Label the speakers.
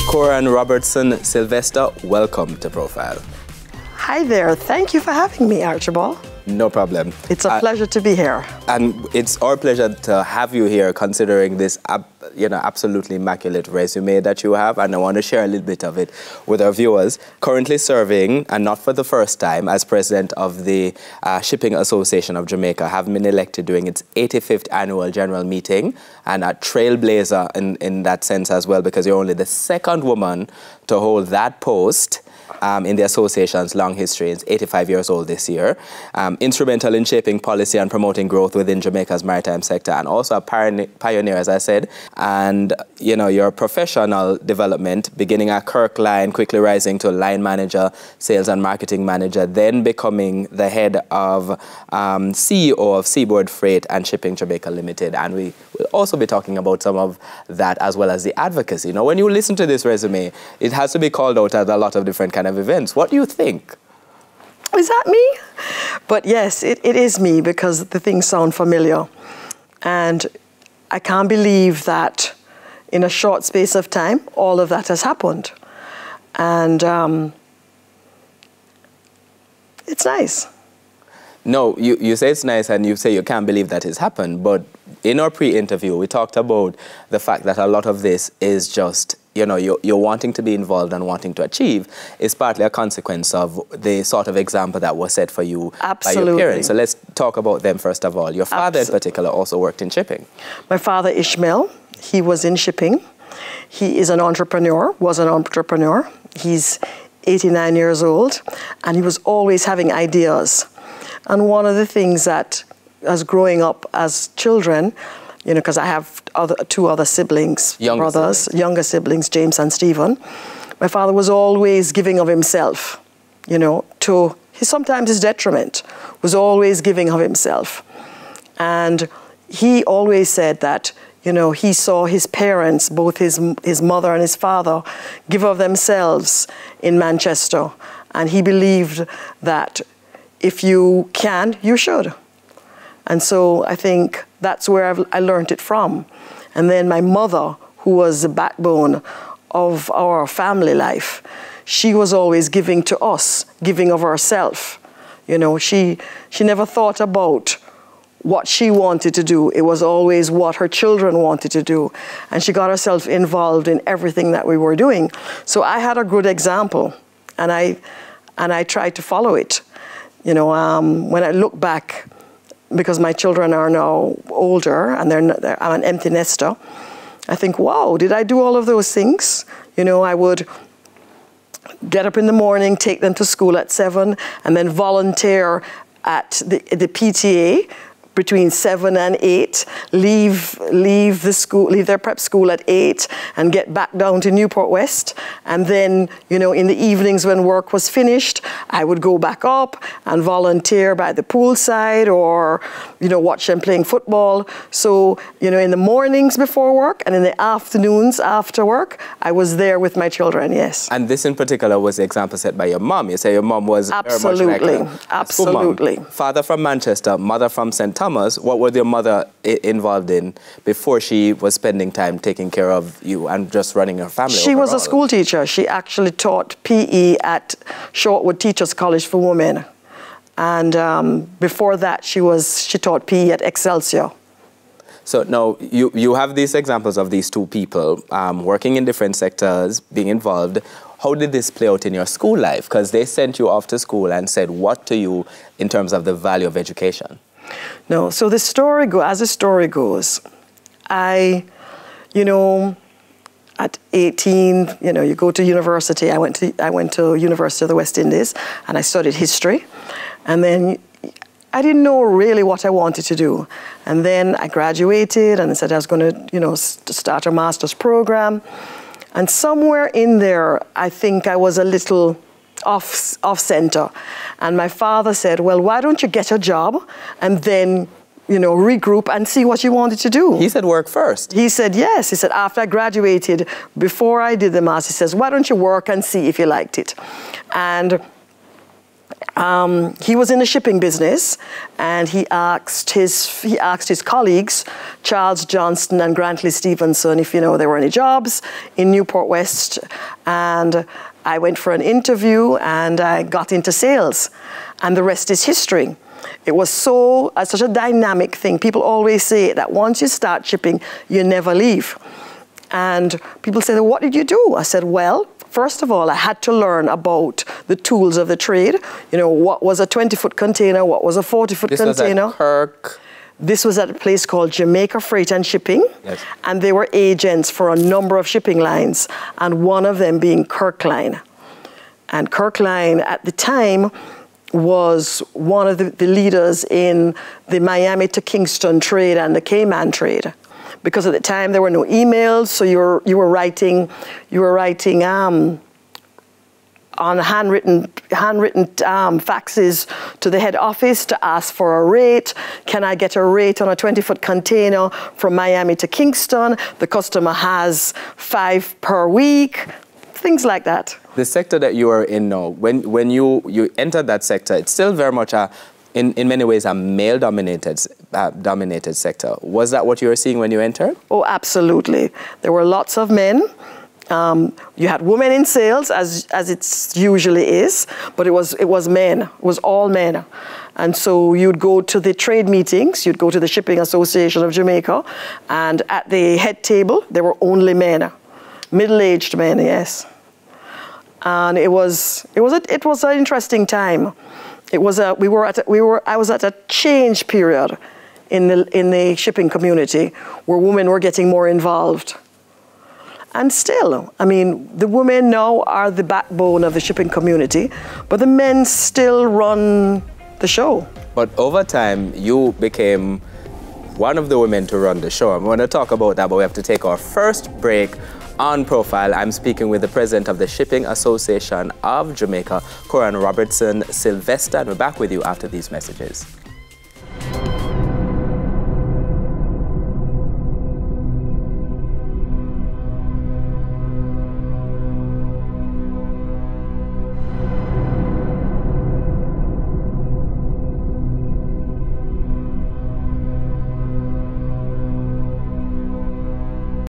Speaker 1: Corah and Robertson-Sylvestor, welcome to Profile.
Speaker 2: Hi there. Thank you for having me, Archibald.
Speaker 1: No problem.
Speaker 2: It's a pleasure to be here.
Speaker 1: And it's our pleasure to have you here, considering this absolutely immaculate resume that you have. And I want to share a little bit of it with our viewers. Currently serving, and not for the first time, as president of the Shipping Association of Jamaica, having been elected during its 85th annual general meeting, and a trailblazer in that sense as well, because you're only the second woman to hold that post in the association's long history. It's 85 years old this year. Instrumental in shaping policy and promoting growth within Jamaica's maritime sector, and also a pioneer, as I said. And, you know, your professional development, beginning at Kirkline, quickly rising to line manager, sales and marketing manager, then becoming the head of CEO of Seaboard Freight and Shipping Jamaica Limited. And we will also be talking about some of that, as well as the advocacy. You know, when you listen to this resume, it has to be called out at a lot of different kind of events. What do you think?
Speaker 2: Is that me? But yes, it is me, because the things sound familiar. And I can't believe that in a short space of time, all of that has happened. And it's nice.
Speaker 1: No, you say it's nice, and you say you can't believe that it's happened. But in our pre-interview, we talked about the fact that a lot of this is just, you know, you're wanting to be involved and wanting to achieve is partly a consequence of the sort of example that was set for you by your parents. So let's talk about them first of all. Your father in particular also worked in shipping.
Speaker 2: My father, Ishmael, he was in shipping. He is an entrepreneur, was an entrepreneur. He's 89 years old, and he was always having ideas. And one of the things that, as growing up as children, you know, because I have two other siblings, younger siblings, James and Stephen. My father was always giving of himself, you know, to sometimes his detriment, was always giving of himself. And he always said that, you know, he saw his parents, both his mother and his father, give of themselves in Manchester. And he believed that if you can, you should. And so I think that's where I learned it from. And then my mother, who was the backbone of our family life, she was always giving to us, giving of herself. You know, she never thought about what she wanted to do. It was always what her children wanted to do. And she got herself involved in everything that we were doing. So I had a good example, and I tried to follow it. You know, when I look back, because my children are now older and I'm an empty nester, I think, wow, did I do all of those things? You know, I would get up in the morning, take them to school at 7, and then volunteer at the PTA between 7 and 8, leave their prep school at 8, and get back down to Newport West. And then, you know, in the evenings when work was finished, I would go back up and volunteer by the poolside, or, you know, watch them playing football. So, you know, in the mornings before work and in the afternoons after work, I was there with my children, yes.
Speaker 1: And this in particular was the example set by your mom. You say your mom was
Speaker 2: absolutely,
Speaker 1: very much like
Speaker 2: absolutely.
Speaker 1: Mom. Father from Manchester, mother from St. Thomas. What was your mother involved in before she was spending time taking care of you and just running her family?
Speaker 2: She was a school teacher. She actually taught PE at Shortwood Teachers College for Women. And before that, she taught PE at Excelsior.
Speaker 1: So now you have these examples of these two people working in different sectors, being involved. How did this play out in your school life? Because they sent you off to school and said what to you in terms of the value of education?
Speaker 2: No, so as the story goes, you know, at 18, you know, you go to university. I went to University of the West Indies, and I studied history. And then I didn't know really what I wanted to do. And then I graduated, and I said I was going to, you know, start a master's program. And somewhere in there, I think I was a little off center. And my father said, well, why don't you get a job and then, you know, regroup and see what you wanted to do?
Speaker 1: He said work first.
Speaker 2: He said, yes. He said, after I graduated, before I did the master's, he says, why don't you work and see if you liked it? And He was in the shipping business, and he asked his colleagues, Charles Johnston and Grantley Stevenson, if there were any jobs in Newport West. And I went for an interview, and I got into sales, and the rest is history. It was such a dynamic thing. People always say that once you start shipping, you never leave. And people say, what did you do? I said, well, first of all, I had to learn about the tools of the trade. What was a 20-foot container? What was a 40-foot container?
Speaker 1: This was at Kirk.
Speaker 2: This was at a place called Jamaica Freight and Shipping.
Speaker 1: Yes.
Speaker 2: And they were agents for a number of shipping lines, and one of them being Kirk Line. And Kirk Line, at the time, was one of the leaders in the Miami to Kingston trade and the Cayman trade. Because at the time there were no emails, so you were writing on handwritten faxes to the head office to ask for a rate. Can I get a rate on a 20-foot container from Miami to Kingston? The customer has 5 per week, things like that.
Speaker 1: The sector that you are in now, when you entered that sector, it's still very much in many ways a male-dominated sector. Was that what you were seeing when you entered?
Speaker 2: Oh, absolutely. There were lots of men. You had women in sales, as it usually is, but it was men. It was all men. And so you'd go to the trade meetings, you'd go to the Shipping Association of Jamaica, and at the head table, there were only men. Middle-aged men, yes. And it was an interesting time. I was at a change period in the shipping community where women were getting more involved. And still, I mean, the women now are the backbone of the shipping community, but the men still run the show.
Speaker 1: But over time, you became one of the women to run the show. I'm going to talk about that, but we have to take our first break. On Profile, I'm speaking with the president of the Shipping Association of Jamaica, Corah and Robertson-Sylvestor, and we're back with you after these messages.